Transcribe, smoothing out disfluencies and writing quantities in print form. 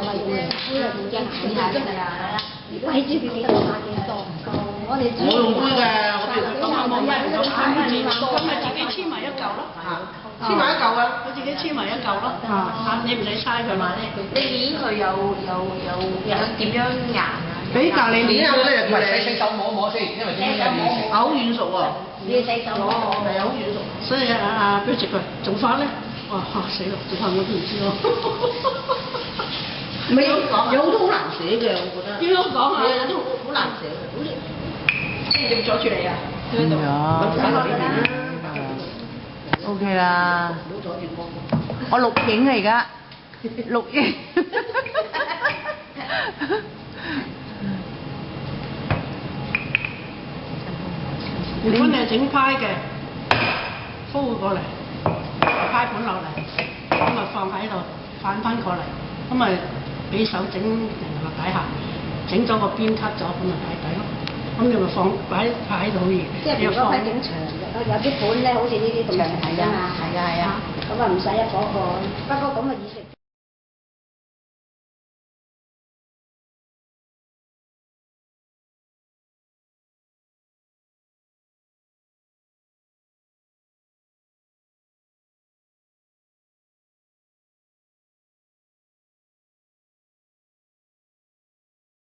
係用嚟杯嚟做隻牙嘅啊！鬼知佢幾多下幾多？我哋我用杯嘅，我哋咁冇乜咁佢咪自己黐埋一嚿咯，黐埋一嚿啊！佢自己黐埋一嚿咯，你唔使嘥佢嘛？你捏佢有點樣硬啊？比較你捏呢咧，唔係洗手摸摸先，因為點解軟好軟熟喎？你要洗手摸，係好軟熟。所以標直佢做法咧，哇嚇死咯！做法我都唔知咯。唔係有好多好難寫嘅，我覺得。點樣講啊？有啲好難寫嘅，好似要唔阻住你啊？OK 啦。我錄影啊而家，錄影。如果你係整派嘅，鋪過嚟，派盤落嚟，咁啊放喺度，反翻過嚟，咁咪俾手整落底下，整咗個邊 cut 咗，咁咪底底咯。咁你咪擺喺度好易。即係如果係整長嘅，有啲盤咧好似呢啲咁長係啊嘛，係啊，咁啊唔使一個個，不過咁嘅意思。